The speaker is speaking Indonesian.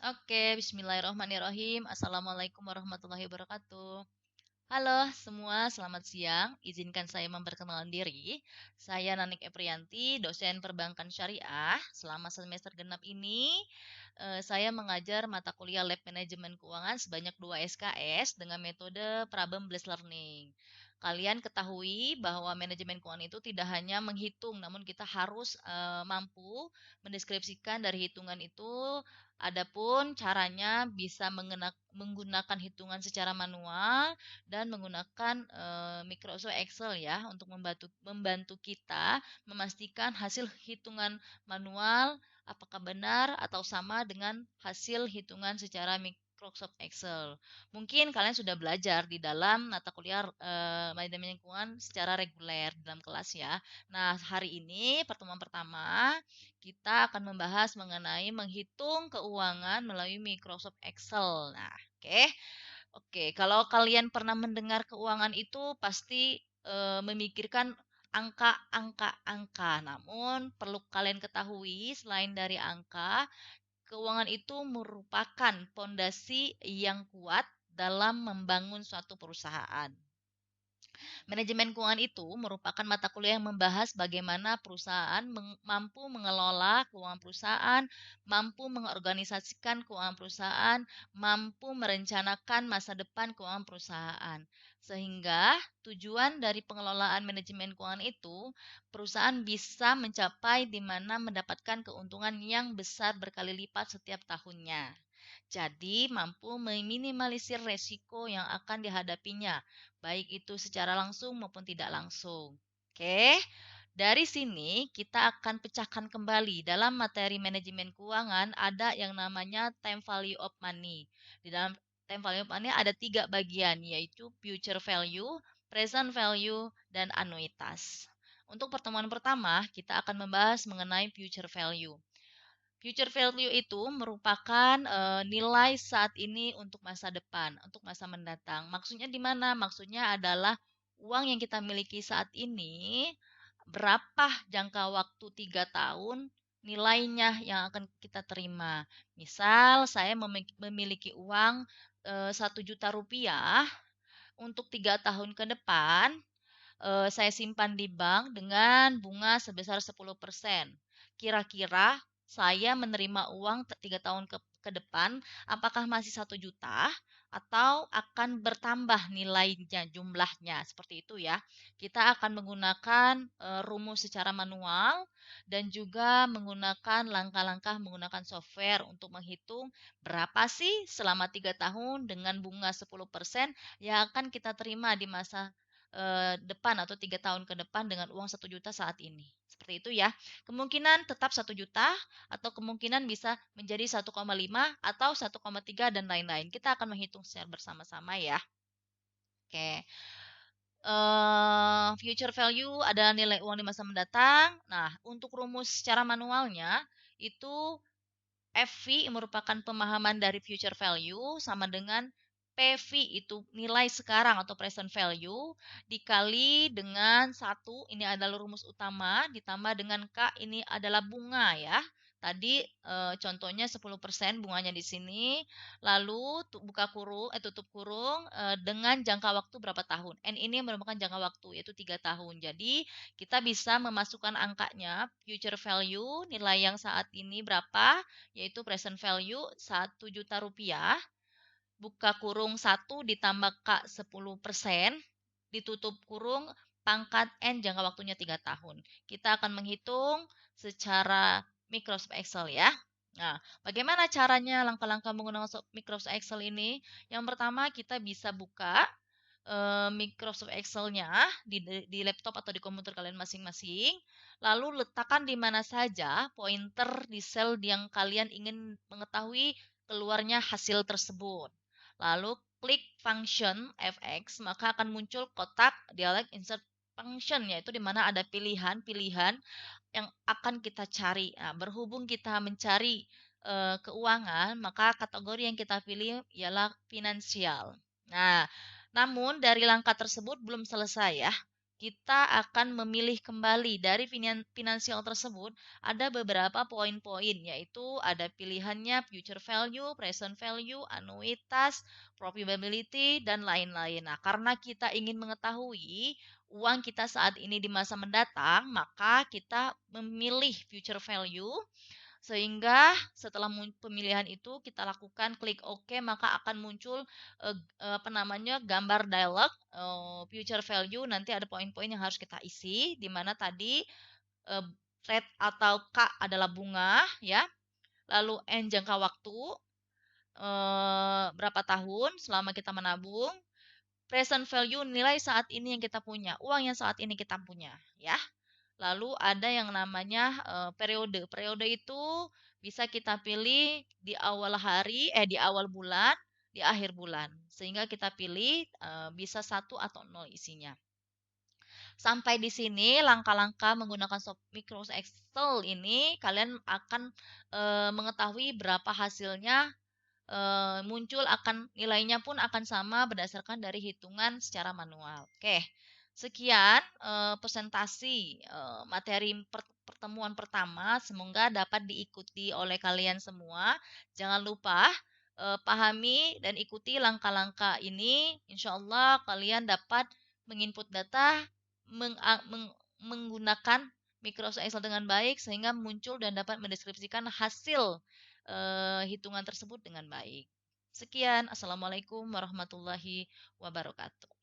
Oke, bismillahirrahmanirrahim. Assalamualaikum warahmatullahi wabarakatuh. Halo semua, selamat siang. Izinkan saya memperkenalkan diri. Saya Nanik Eprianti, dosen perbankan syariah. Selama semester genap ini, saya mengajar mata kuliah Lab Manajemen Keuangan sebanyak 2 SKS dengan metode Problem Based Learning. Kalian ketahui bahwa manajemen keuangan itu tidak hanya menghitung, namun kita harus mampu mendeskripsikan dari hitungan itu. Adapun caranya bisa menggunakan hitungan secara manual dan menggunakan Microsoft Excel ya untuk membantu kita memastikan hasil hitungan manual apakah benar atau sama dengan hasil hitungan secara Microsoft Excel. Mungkin kalian sudah belajar di dalam mata kuliah manajemen lingkungan secara reguler dalam kelas ya. Nah, hari ini pertemuan pertama kita akan membahas mengenai menghitung keuangan melalui Microsoft Excel. Nah, oke. Oke, kalau kalian pernah mendengar keuangan itu pasti memikirkan angka, angka, angka. Namun perlu kalian ketahui selain dari angka, keuangan itu merupakan pondasi yang kuat dalam membangun suatu perusahaan. Manajemen keuangan itu merupakan mata kuliah yang membahas bagaimana perusahaan mampu mengelola keuangan perusahaan, mampu mengorganisasikan keuangan perusahaan, mampu merencanakan masa depan keuangan perusahaan. Sehingga tujuan dari pengelolaan manajemen keuangan itu, perusahaan bisa mencapai di mana mendapatkan keuntungan yang besar berkali lipat setiap tahunnya. Jadi, mampu meminimalisir resiko yang akan dihadapinya, baik itu secara langsung maupun tidak langsung. Oke, dari sini kita akan pecahkan kembali dalam materi manajemen keuangan ada yang namanya time value of money. Di dalam time value of money ada 3 bagian yaitu future value, present value, dan anuitas. Untuk pertemuan pertama, kita akan membahas mengenai future value. Future value itu merupakan nilai saat ini untuk masa depan, untuk masa mendatang. Maksudnya di mana? Maksudnya adalah uang yang kita miliki saat ini, berapa jangka waktu 3 tahun nilainya yang akan kita terima. Misal saya memiliki uang 1 juta rupiah untuk 3 tahun ke depan, saya simpan di bank dengan bunga sebesar 10%. Kira-kira saya menerima uang 3 tahun ke depan, apakah masih 1 juta atau akan bertambah nilainya, jumlahnya, seperti itu ya. Kita akan menggunakan rumus secara manual dan juga menggunakan langkah-langkah menggunakan software untuk menghitung berapa sih selama 3 tahun dengan bunga 10% yang akan kita terima di masa depan atau 3 tahun ke depan dengan uang 1 juta saat ini. Seperti itu ya. Kemungkinan tetap 1 juta atau kemungkinan bisa menjadi 1,5 atau 1,3 dan lain-lain. Kita akan menghitung secara bersama-sama ya. Oke. Future value adalah nilai uang di masa mendatang. Nah, untuk rumus secara manualnya itu FV merupakan pemahaman dari future value sama dengan PV itu nilai sekarang atau present value dikali dengan 1 ini adalah rumus utama ditambah dengan K ini adalah bunga ya. Tadi contohnya 10% bunganya di sini. Lalu buka kurung tutup kurung dengan jangka waktu berapa tahun. N ini merupakan jangka waktu yaitu 3 tahun. Jadi kita bisa memasukkan angkanya future value nilai yang saat ini berapa yaitu present value 1 juta rupiah, buka kurung 1 ditambah K 10%, ditutup kurung pangkat N jangka waktunya 3 tahun. Kita akan menghitung secara Microsoft Excel ya. Nah, bagaimana caranya langkah-langkah menggunakan Microsoft Excel ini? Yang pertama kita bisa buka Microsoft Excel-nya di laptop atau di komputer kalian masing-masing. Lalu letakkan di mana saja pointer di sel yang kalian ingin mengetahui keluarnya hasil tersebut. Lalu klik function fx, maka akan muncul kotak dialog insert function, yaitu di mana ada pilihan-pilihan yang akan kita cari. Nah, berhubung kita mencari keuangan, maka kategori yang kita pilih ialah finansial. Nah, namun dari langkah tersebut belum selesai ya. kita akan memilih kembali dari finansial tersebut ada beberapa poin-poin, yaitu ada pilihannya future value, present value, anuitas, probability, dan lain-lain. Nah, karena kita ingin mengetahui uang kita saat ini di masa mendatang, maka kita memilih future value sehingga setelah pemilihan itu kita lakukan klik OK, maka akan muncul apa namanya gambar dialog future value. Nanti ada poin-poin yang harus kita isi, di mana tadi eh, rate atau K adalah bunga, ya. Lalu N jangka waktu berapa tahun selama kita menabung. Present value nilai saat ini yang kita punya, uang yang saat ini kita punya, ya. Lalu ada yang namanya periode. Periode itu bisa kita pilih di awal hari, di awal bulan, di akhir bulan. Sehingga kita pilih bisa satu atau nol isinya. Sampai di sini langkah-langkah menggunakan Microsoft Excel ini kalian akan mengetahui berapa hasilnya muncul, akan nilainya pun akan sama berdasarkan dari hitungan secara manual. Oke, sekian presentasi materi pertemuan pertama. Semoga dapat diikuti oleh kalian semua. Jangan lupa pahami dan ikuti langkah-langkah ini. Insya Allah kalian dapat menginput data menggunakan Microsoft Excel dengan baik sehingga muncul dan dapat mendeskripsikan hasil hitungan tersebut dengan baik. Sekian, assalamualaikum warahmatullahi wabarakatuh.